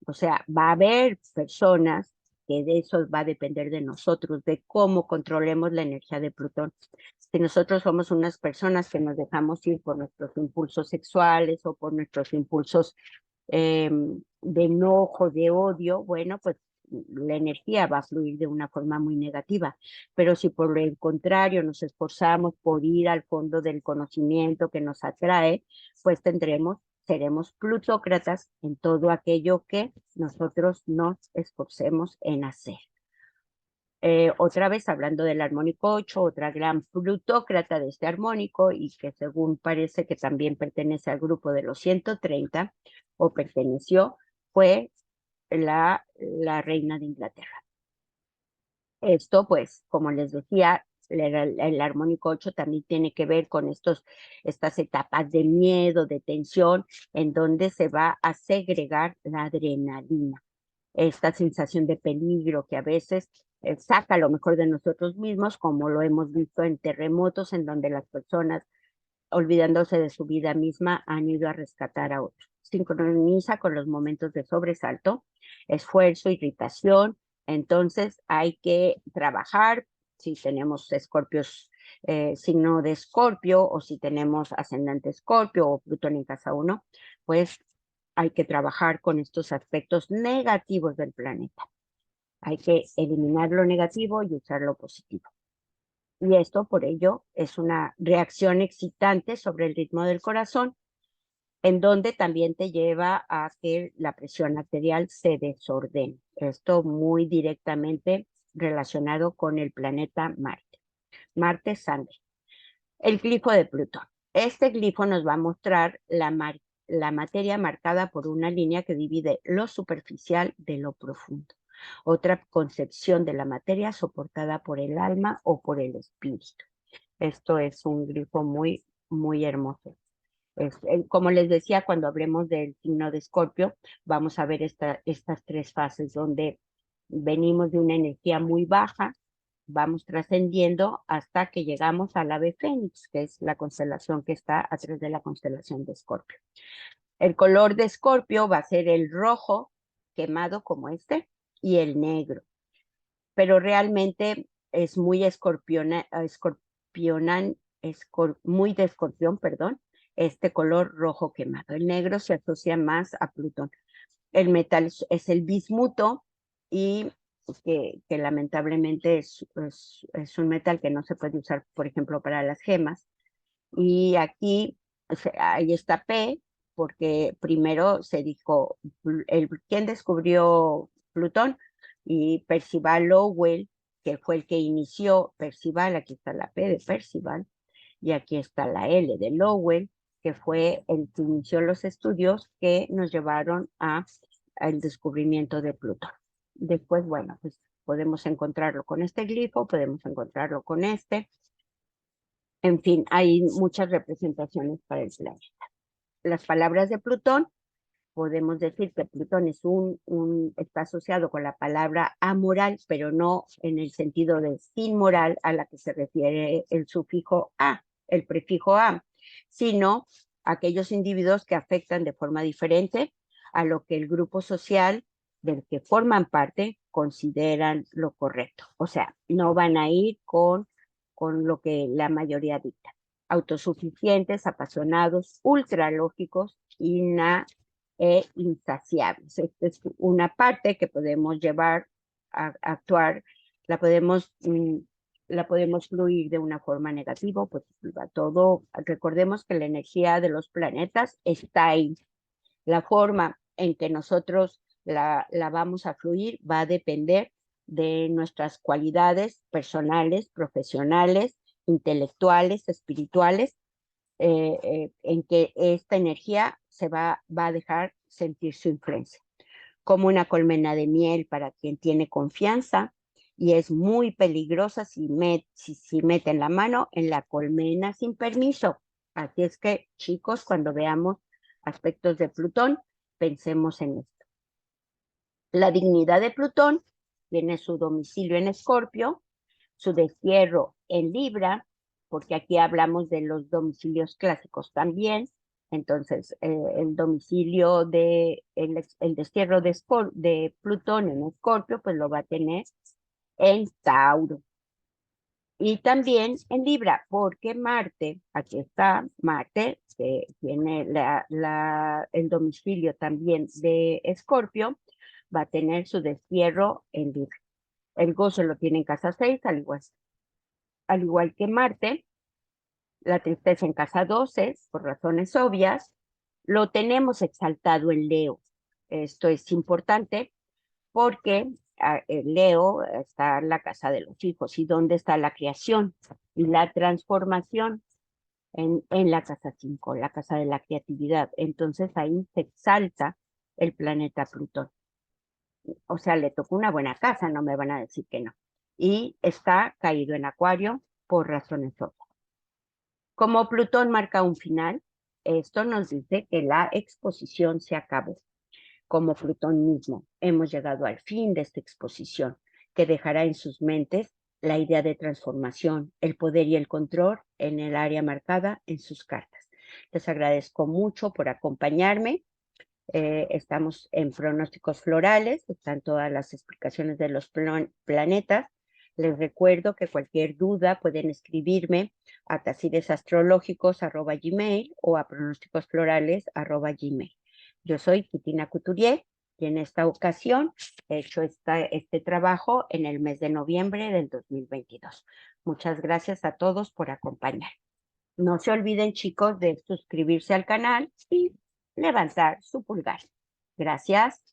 O sea, va a haber personas que de eso va a depender de nosotros, de cómo controlemos la energía de Plutón. Si nosotros somos unas personas que nos dejamos ir por nuestros impulsos sexuales o por nuestros impulsos de enojo, de odio, bueno, pues la energía va a fluir de una forma muy negativa. Pero si por el contrario nos esforzamos por ir al fondo del conocimiento que nos atrae, pues seremos plutócratas en todo aquello que nosotros nos esforcemos en hacer. Otra vez hablando del armónico 8, otra gran plutócrata de este armónico y que según parece que también pertenece al grupo de los 130 o perteneció, fue la reina de Inglaterra. Esto, pues, como les decía, el armónico 8 también tiene que ver con estas etapas de miedo, de tensión, en donde se va a segregar la adrenalina, esta sensación de peligro que a veces saca lo mejor de nosotros mismos, como lo hemos visto en terremotos en donde las personas, olvidándose de su vida misma, han ido a rescatar a otros. sincroniza con los momentos de sobresalto, esfuerzo, irritación. Entonces hay que trabajar si tenemos Escorpios, signo de Escorpio, o si tenemos ascendente Escorpio o Plutón en casa 1, pues hay que trabajar con estos aspectos negativos del planeta. Hay que eliminar lo negativo y usar lo positivo. Y esto, por ello, es una reacción excitante sobre el ritmo del corazón, en donde también te lleva a que la presión arterial se desordene. Esto muy directamente relacionado con el planeta Marte. Marte sangre. El glifo de Plutón. Este glifo nos va a mostrar la materia marcada por una línea que divide lo superficial de lo profundo. Otra concepción de la materia soportada por el alma o por el espíritu. Esto es un glifo muy, muy hermoso. Como les decía, cuando hablemos del signo de Escorpio, vamos a ver estas tres fases donde venimos de una energía muy baja, vamos trascendiendo hasta que llegamos al ave fénix, que es la constelación que está atrás de la constelación de Escorpio. El color de Escorpio va a ser el rojo quemado como este y el negro, pero realmente es muy muy de escorpión, perdón, este color rojo quemado. El negro se asocia más a Plutón. El metal es el bismuto y que lamentablemente es un metal que no se puede usar, por ejemplo, para las gemas. Y aquí ahí está P, porque primero se dijo, ¿quién descubrió Plutón? Y Percival Lowell, que fue el que inició Percival, aquí está la P de Percival, y aquí está la L de Lowell, que fue el que inició los estudios que nos llevaron al descubrimiento de Plutón. Después, bueno, pues podemos encontrarlo con este glifo, podemos encontrarlo con este. En fin, hay muchas representaciones para el planeta. Las palabras de Plutón, podemos decir que Plutón está asociado con la palabra amoral, pero no en el sentido de sin moral a la que se refiere el sufijo a, el prefijo a, sino aquellos individuos que afectan de forma diferente a lo que el grupo social del que forman parte consideran lo correcto. O sea, no van a ir con lo que la mayoría dicta. Autosuficientes, apasionados, ultralógicos e insaciables. Esta es una parte que podemos llevar a actuar, la podemos, la podemos fluir de una forma negativa o positiva. Todo, recordemos que la energía de los planetas está ahí. La forma en que nosotros la vamos a fluir va a depender de nuestras cualidades personales, profesionales, intelectuales, espirituales, en que esta energía va a dejar sentir su influencia. Como una colmena de miel para quien tiene confianza, y es muy peligrosa si meten la mano en la colmena sin permiso. Así es que, chicos, cuando veamos aspectos de Plutón, pensemos en esto. La dignidad de Plutón tiene su domicilio en Escorpio, su destierro en Libra, porque aquí hablamos de los domicilios clásicos también. Entonces, el domicilio el destierro de Plutón en Escorpio, pues lo va a tener en Tauro. Y también en Libra, porque Marte, aquí está Marte, que tiene el domicilio también de Escorpio, va a tener su destierro en Libra. El gozo lo tiene en casa 6, al igual que Marte. La tristeza en casa 12, por razones obvias. Lo tenemos exaltado en Leo. Esto es importante porque en Leo está en la casa de los hijos. ¿Y dónde está la creación y la transformación? En la casa 5, la casa de la creatividad. Entonces ahí se exalta el planeta Plutón. O sea, le tocó una buena casa, no me van a decir que no. Y está caído en Acuario por razones obvias. Como Plutón marca un final, esto nos dice que la exposición se acabó. Como Plutón mismo, hemos llegado al fin de esta exposición, que dejará en sus mentes la idea de transformación, el poder y el control en el área marcada en sus cartas. Les agradezco mucho por acompañarme Estamos en pronósticos florales, están todas las explicaciones de los planetas. Les recuerdo que cualquier duda pueden escribirme a tasidesastrológicos@gmail o a pronósticosflorales@gmail. Yo soy Titina Couturier y en esta ocasión he hecho este trabajo en el mes de noviembre del 2022. Muchas gracias a todos por acompañar. No se olviden, chicos, de suscribirse al canal y levantar su pulgar. Gracias.